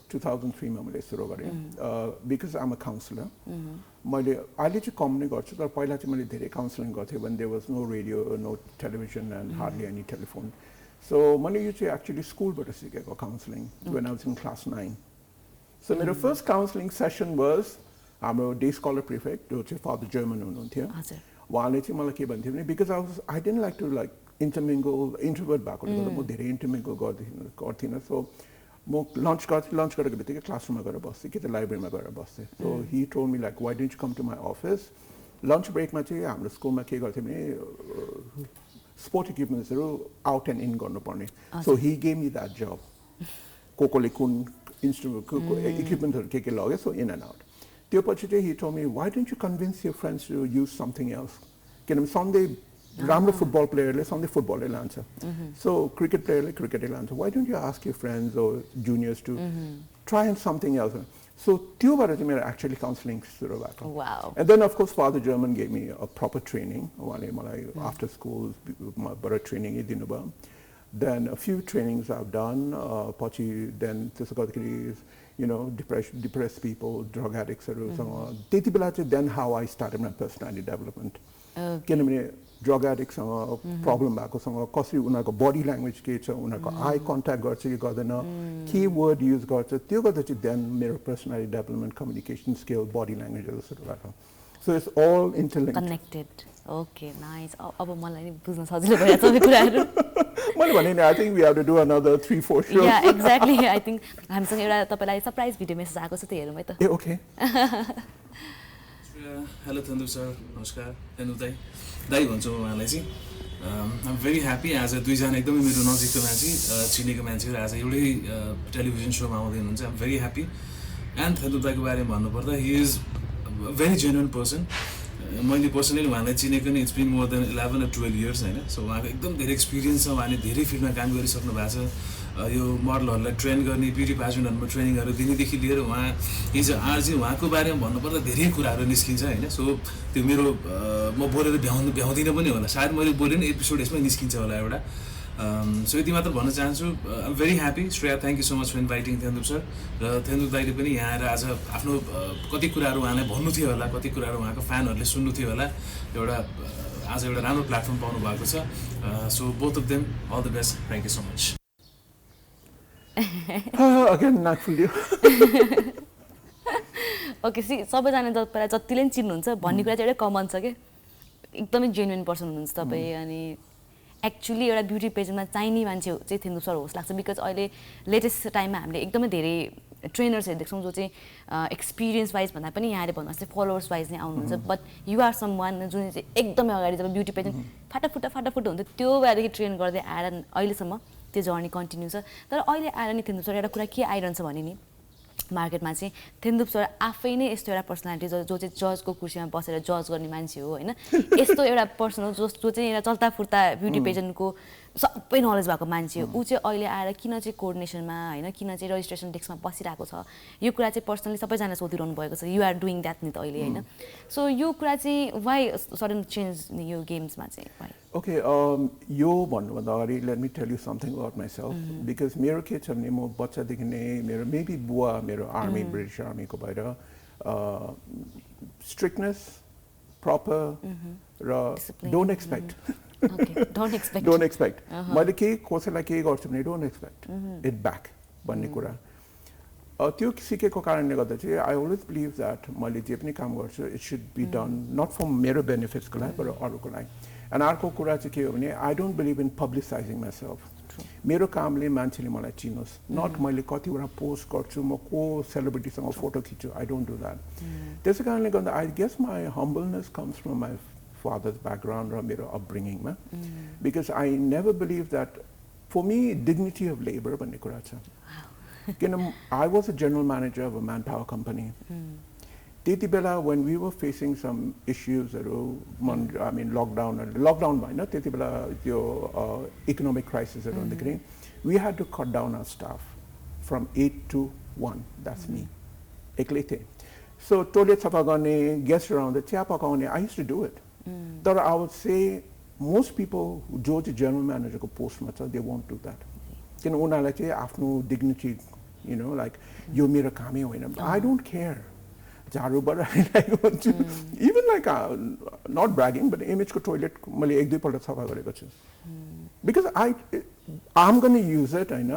2003 ma मैले सुरु गरे because I'm a counselor मैले अहिले चाहिँ कम नै गर्छु तर पहिला चाहिँ मैले धेरै काउन्सलिङ गर्थे when there was no radio no television and hardly any telephone so मैले यो चाहिँ actually school बाट सिकेको counseling when I was in class 9 so my first counseling session was हाम्रो डे स्कलर प्रिफेक्ट जो चाहिँ फादर जर्मन हुनुहुन्थ्यो हजुर उहाँले चाहिँ मलाई के भन्थ्यो भने because I didn't like to like intermingle introvert भएकोले गर्दा म धेरै इन्टरमिङ्गल गर्थिनँ सो म लन्च गरेको बित्तिकै क्लासरुममा गएर बस्थेँ कि त लाइब्रेरीमा गएर बस्थेँ so he told me like why don't you come to my office lunch ब्रेकमा चाहिँ हाम्रो स्कुलमा के गर्थ्यो भने स्पोर्ट इक्विपमेन्ट्सहरू आउट एन्ड इन गर्नुपर्ने so he gave me that job कोले कुन इक्विपमेन्टहरू के लग्यो सो इन एन्ड आउट त्यो पछि चाहिँ he told me why don't you convince your friends to use something else किनभने सन्डे राम्रो फुटबल प्लेयरले सन्डे फुटबलै लान्छ सो क्रिकेट प्लेयरले क्रिकेटै लान्छ why don't you ask your friends or juniors to try and something else so त्योबाट चाहिँ मेरो एक्चुअली काउन्सिलिङ सुरु भएको and then of course father German gave me a proper training उहाँले मलाई आफ्टर स्कुलबाट ट्रेनिङै दिनुभयो then a few trainings I've done पछि देन त्यसो गर्दाखेरि डिप्रेस पिपल ड्रग एडिक्ट्सहरूसँग त्यति बेला चाहिँ then how I started my personality development किनभने ड्रग एडिक्टसँग प्रब्लम भएकोसँग कसरी उनीहरूको बडी ल्याङ्ग्वेज के छ उनीहरूको आई कन्ट्याक्ट गर्छ कि गर्दैन के वर्ड युज गर्छ त्यो गर्दा चाहिँ देन मेरो personality development communication skill body ल्याङ्ग्वेजहरू सुरु भएको so it's all interlinked connected okay nice अब मलाई नि बुझ्न सजिलो भयो सबै कुराहरू मैले भने नि I think we have to do another 3-4 show या एक्ज्याक्टली आई थिङ्क हामीसँग एउटा तपाईँलाई सरप्राइज भिडियो मेसेज आएको छ त्यो हेरौँ है त ए ओके हेलो थेन्दुप सर नमस्कार थेन्दुप दाई भन्छु उहाँलाई चाहिँ आइम भेरी ह्याप्पी आज दुईजना एकदमै मेरो नजिकको मान्छे चिनेको मान्छेहरू आज एउटै टेलिभिजन सोमा आउँदै हुनुहुन्छ I'm very happy and Thendup दाईको बारेमा भन्नुपर्दा he is very genuine person मैले पर्सनली उहाँलाई चिनेको नि it's been more than 11 or 12 years होइन सो उहाँको एकदम धेरै एक्सपिरियन्स छ उहाँले धेरै फिल्डमा काम गरिसक्नु भएको छ यो मोडलहरूलाई ट्रेन गर्ने ब्युटी पेजेन्टहरूमा ट्रेनिङहरू दिनेदेखि लिएर उहाँ हिज आरजी उहाँको बारेमा भन्नुपर्दा धेरै कुराहरू निस्किन्छ होइन सो त्यो मेरो म बोलेर भ्याउँदिनँ पनि होला सायद मैले बोलेँ नि एपिसोड यसमै निस्किन्छ होला एउटा सो यति मात्र भन्न चाहन्छु I'm very happy Shreya thank you so much for inviting Thendup sir र थेन्दुप दाइले पनि यहाँ आएर आज आफ्नो कति कुराहरू उहाँलाई भन्नु थियो होला कति कुराहरू उहाँको फ्यानहरूले सुन्नु थियो होला एउटा आज एउटा राम्रो प्लेटफर्म पाउनु भएको छ so both of them all the best thank you so much again not full you okay सबैजना तपाईँलाई जतिले पनि चिन्नुहुन्छ भन्ने कुरा चाहिँ एउटै कमन छ कि एकदमै जेन्युन पर्सन हुनुहुन्छ तपाईँ अनि एक्चुअली एउटा ब्युटी पेजमा चाहिने मान्छे चाहिँ थेन्दुप सर होस् लाग्छ बिकज अहिले लेटेस्ट टाइममा हामीले एकदमै धेरै ट्रेनर्सहरू देख्छौँ जो चाहिँ एक्सपिरियन्स वाइज भन्दा पनि यहाँले भन्नु जस्तै फलोवर्स वाइज नै आउनुहुन्छ but you are someone जुन चाहिँ एकदमै अगाडि जब ब्युटी पेजेन्ट फाटाफुट्टा हुन्थ्यो त्यो बेलादेखि ट्रेन गर्दै आएर अहिलेसम्म त्यो जर्नी कन्टिन्यू छ तर अहिले आएर नि थेन्दुप सर एउटा कुरा के आइरहन्छ भने नि मार्केटमा चाहिँ थेन्दुप सर आफै नै यस्तो एउटा पर्सनालिटी जो चाहिँ जजको कुर्सीमा बसेर जज गर्ने मान्छे हो होइन यस्तो एउटा पर्सन हो जो चाहिँ एउटा चल्ता फुर्ता ब्युटी पेजेन्टको सबै नलेज भएको मान्छे हो ऊ चाहिँ अहिले आएर किन चाहिँ कोअर्डिनेसनमा होइन किन चाहिँ रजिस्ट्रेसन डेस्कमा बसिरहेको छ यो कुरा चाहिँ पर्सनली सबैजना सोधिरहनु भएको छ यु आर डुइङ द्याट नि त अहिले होइन सो यो कुरा चाहिँ वाइ सडन चेन्ज यो गेम्समा चाहिँ वाइ ओके यो भन्नुभन्दा अगाडि let me tell you something about myself because मेरो के छ भने म बच्चादेखि नै मेरो मेबी बुवा मेरो आर्मी ब्रिटिस आर्मीको भएर स्ट्रिक्टनेस प्रपर र डोन्ट एक्सपेक्ट डोन्ट एक्सपेक्ट मैले केही कसैलाई केही गर्छु भने डोन्ट एक्सपेक्ट इट ब्याक भन्ने कुरा त्यो सिकेको कारणले गर्दा चाहिँ आई अलवेज बिलिभ द्याट मैले जे पनि काम गर्छु it should be done not for मेरो बेनिफिट्सको लागि तर अरूको लागि एन्ड अर्को कुरा चाहिँ के हो भने I don't believe in publicising myself मेरो कामले मान्छेले मलाई चिनोस् नट मैले कतिवटा पोस्ट गर्छु म को सेलिब्रिटीसँग फोटो खिच्छु आई डोन्ट डु द्याट त्यसै कारणले गर्दा I guess my humbleness comes from my father's background र मेरो अपब्रिङिङमा because I never believe that for me dignity of labour भन्ने कुरा छ किन I was a general manager of a manpower company त्यति बेला when we were facing some इस्युजहरू आई मिन लकडाउन भएन त्यति बेला त्यो इकोनोमिक क्राइसिसहरू हुँदाखेरि we had to cut down our staff from 8 to 1 that's me एक्लै थिएँ सो टोइलेट सफा गर्ने गेस्टहरू आउँदा चिया पकाउने I used to do it तर I would say most people जो चाहिँ जनरल म्यानेजरको पोस्टमा छ दे वन्ट डु द्याट किन उनीहरूलाई चाहिँ आफ्नो डिग्निटी यु नो लाइक यो मेरो कामै होइन आई डोन्ट केयर झाडु बढाइरहेको भन्छु even like not bragging but इमेजको टोइलेट मैले 1-2पल्ट सफा गरेको छु because I'm gonna use it होइन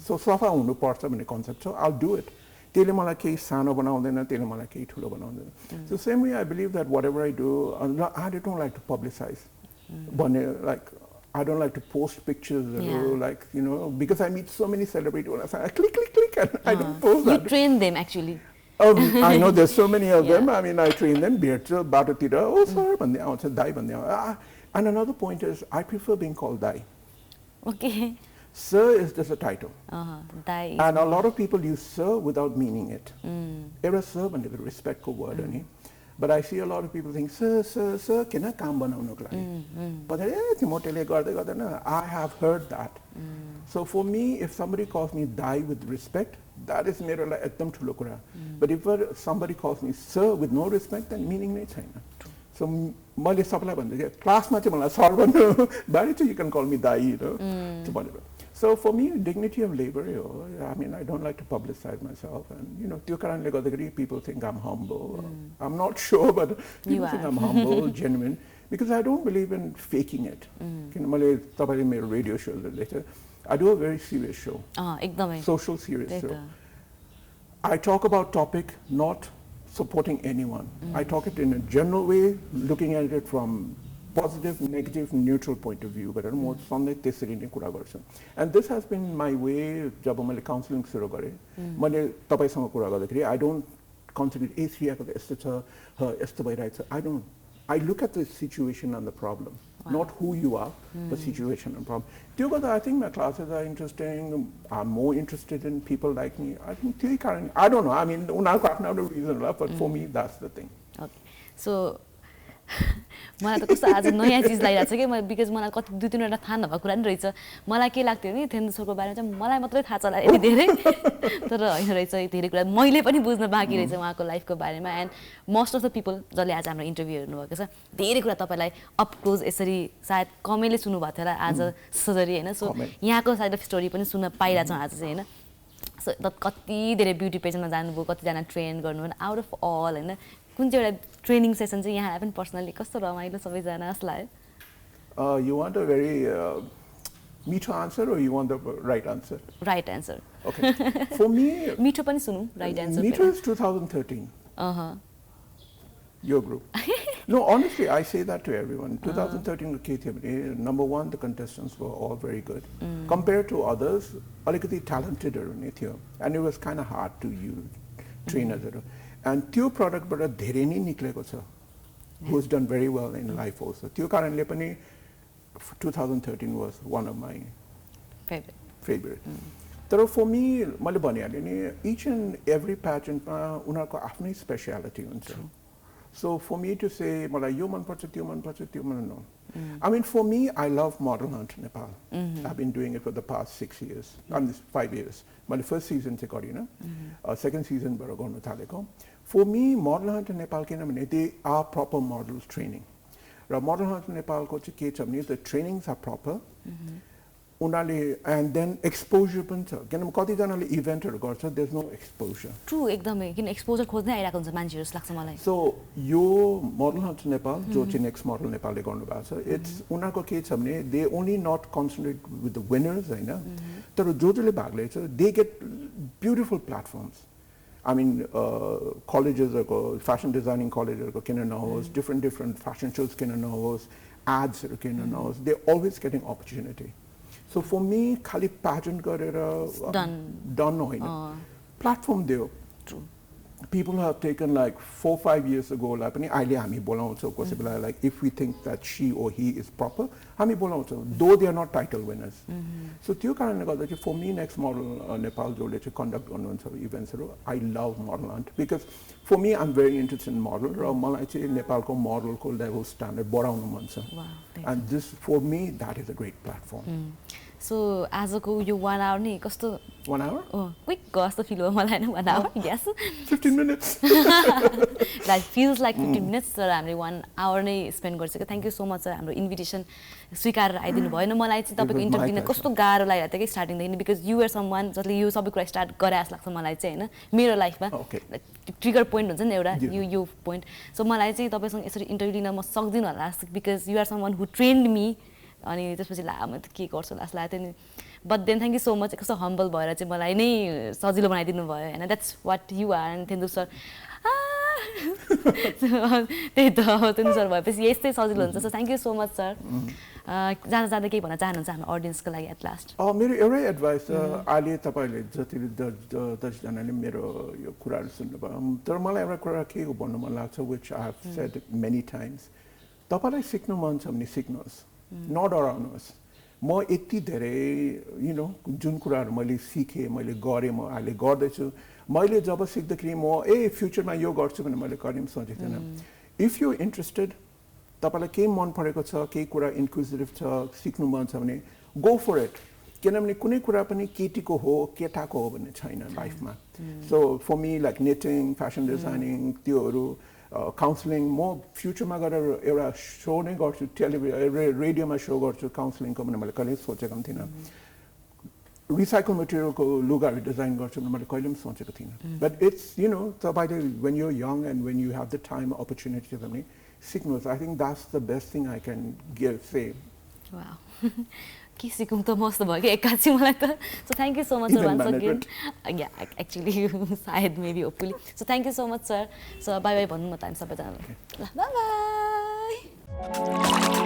सो सफा हुनुपर्छ भन्ने कन्सेप्ट छ आई डु इट त्यसले मलाई केही सानो बनाउँदैन त्यसले मलाई केही ठुलो बनाउँदैन so same way I believe that whatever I do I don't like to publicize like I don't like to post pictures like because I meet so many celebrities when I say click and I don't post that. You train them actually. I know there's so many of them. I mean I train them baatotira oh sir भन्दै आउँछ दाइ भन्दै and another point is I prefer being called Dai. Okay. Sir is just a title. Dai. And a lot of people use sir without meaning it. Every sir is a respectful word. But I see a lot of people think, sir, can I come on? But I have heard that. So for me, if somebody calls me Dai with respect, that is mera ekdam thulo kura. But if somebody calls me sir with no respect, then meaning nahi chaina. So मैले सबलाई भन्दै क्लासमा चाहिँ मलाई sir भन्नु बारी चाहिँ you can call me Dai so for me dignity of labor I mean I don't like to publicize myself and त्यो कारणले गर्दाखेरि people think I'm humble I'm not sure but people think I'm humble genuine because I don't believe in faking it किन मैले तपाईले मेरो radio show later I do a very serious show एकदमै social serious show I talk about topic not supporting anyone. I talk it in a general way, looking at it from positive, negative, neutral point of view. But I don't know what's and this has been my way. जब मैले counseling सुरु गरेँ, मैले तपाईसँग कुरा गर्दाखेरि I don't consider Shreya को यस्तो छ, यस्तो भइरहेछ. I don't. I look at the situation and the problem, not who you are, the situation and problem. I think my classes are interesting. I'm more interested in people like me. I think I don't know. I mean, not a reason, but for me, that's the thing. Okay. So, मलाई त कस्तो आज नयाँ चीज लागिरहेछ के because मलाई कति दुई तीनवटा थाहा नभएको कुरा नि रहेछ मलाई के लाग्थ्यो नि थेन्दु सरको बारेमा चाहिँ मलाई मात्रै थाहा छ होला यति धेरै तर हैन रहेछ धेरै कुरा मैले पनि बुझ्न बाँकी रहेछ उहाँको लाइफको बारेमा and most of the people जसले आज हाम्रो इन्टरभ्यु हेर्नु भएको छ धेरै कुरा तपाईलाई अप क्लोज यसरी सायद कमैले सुन्नु भएको थियो होला आज सजरी हैन सो यहाँको साइड अफ स्टोरी पनि सुन्न पाइरहेछौँ आज चाहिँ हैन सो कति धेरै ब्युटी पेजमा जानुभयो कतिजना ट्रेन गर्नुभयो आउट अफ अल हैन कुन चाहिँ एउटा ट्रेनिङ सेसन चाहिँ यहाँलाई पनि पर्सनली कस्तो रमाइलो सबैजना जस्तो लाग्यो You want a very meaty answer or you want the right answer? Right answer. Okay. For me, meaty पनि सुनौँ right answer. Meaty is 2013. Your group. No, honestly, I say that to everyone. 2013 KTM, number one, the contestants were all very good. Compared to others, alikati talented and it was kind of hard to use trainers. And त्यो प्रोडक्टबाट धेरै नै निक्लेको छ who has done very well in life also. त्यो कारणले पनि 2013 was one of my favorite. तर for me मैले भनिहालेँ नि each and every pageantमा उनीहरूको आफ्नै स्पेशलिटी हुन्छ. So for me to say मलाई यो मनपर्छ त्यो मनपर्छ त्यो no. I mean for me I love Model Hunt Nepal. I've been doing it for the past 6 years. 5 years. मैले first season चाहिँ गरिन. Second season बाट गर्न थालेको. For me Model Hunt Nepal किनभने they are proper models training. र Model Hunt Nepal को चाहिँ के छ भने the trainings are proper. उनीहरूले and then exposure पनि छ किनभने कतिजनाले इभेन्टहरू गर्छ there's no exposure. True एकदमै किन एक्सपोजर खोज्दै आइरहेको हुन्छ मान्छेहरू जस्तो लाग्छ मलाई. So यो Model Hunt Nepal जो चाहिँ next Model नेपालले गर्नुभएको छ it's उनीहरूको के छ भने they only not concentrate with the winners हैन तर जसले भाग लिन्छ they get beautiful platforms. I mean colleges fashion designing colleges किन नहोस् different fashion shows किन नहोस् ads किन नहोस् they always getting opportunity. So for me, khali pageant garera done होइन. Platform दियो. True. People have taken like 4-5 years ago लाई पनि अहिले हामी बोलाउँछौँ कसै बेला like if we think that she or he is proper हामी बोलाउँछौँ though they are not title winners. So त्यो कारणले गर्दा चाहिँ for me next model Nepal जसले चाहिँ conduct गर्नुहुन्छ इभेन्ट्सहरू I love Model Hunt because for me I'm very interested in model र मलाई चाहिँ नेपालको मोडलको लेभल स्ट्यान्डर्ड बढाउनु मन छ. And this for me that is a great platform. So आजको यो 1 hour नि कस्तो 1 hour? Quick जस्तो फिल भयो मलाई हैन 1 hour yes 15 minutes like feels like 15 minutes तर हामीले 1 hour नै स्पेन्ड गरिसक्यो. Thank you so much sir हाम्रो इन्भिटेसन स्वीकार आइदिनु भएन. मलाई चाहिँ तपाईको इन्टरभ्यु दिन कस्तो गाह्रो लागिरहेको थियो कि स्टार्टिङ देखि बिकज यु आर समवन जसले यो सबै कुरा स्टार्ट गरे जस्तो लाग्छ मलाई चाहिँ हैन मेरो लाइफमा ट्रिगर पोइन्ट हुन्छ नि एउटा यो पोइन्ट. सो मलाई चाहिँ तपाईसँग यसरी इन्टरभ्यु दिन म सक्दिनँ होला because you are someone who trained me अनि त्यसपछि ला म त के गर्छु जस्तो लाग्थ्यो नि but then thank you so much कस्तो हम्बल भएर चाहिँ मलाई नै सजिलो बनाइदिनु भयो होइन that's what you are and Thendup sir त्यही त थेन्दुप सर भएपछि यस्तै सजिलो हुन्छ so thank you so much sir जाँदा जाँदा केही भन्न चाहनुहुन्छ हाम्रो अडियन्सको लागि एट लास्ट मेरो एउटै एडभाइस छ अहिले तपाईँले जति 10जनाले मेरो यो कुराहरू सुन्नुभयो तर मलाई एउटा कुरा के भन्नु मन लाग्छ which I have shed many times तपाईँलाई सिक्नु मन छ भने सिक्नुहोस् नडराउनुहोस् म यति धेरै यु नो जुन कुराहरू मैले सिकेँ मैले गरेँ म अहिले गर्दैछु मैले जब सिक्दाखेरि म फ्युचरमा यो गर्छु भने मैले कहिले पनि सोचेको थिएन इफ यु इन्ट्रेस्टेड तपाईँलाई केही मन परेको छ केही कुरा इन्क्लुजिभ छ सिक्नु मन छ भने गो फर इट किनभने कुनै कुरा पनि केटीको हो केटाको हो भन्ने छैन लाइफमा so for me like knitting fashion designing त्योहरू काउन्सिलिङ म फ्युचरमा गएर एउटा सो नै गर्छु रेडियोमा सो गर्छु काउन्सिलिङको भने मैले कहिले सोचेको पनि थिइनँ रिसाइकल मटेरियलको लुगाहरू डिजाइन गर्छु भने मैले कहिले पनि सोचेको थिइनँ बट इट्स यु नो तपाईँले when you young and when you have the time opportunity भने सिक्नुहोस् I think that's the best thing I can give say के सिकौँ त मस्त भयो कि एक्कासी मलाई त so thank you so much sir once again या एक्चुली सायद maybe hopefully so thank you so much sir so bye bye भन्नु म त हामी सबैजनालाई ल बाई बाई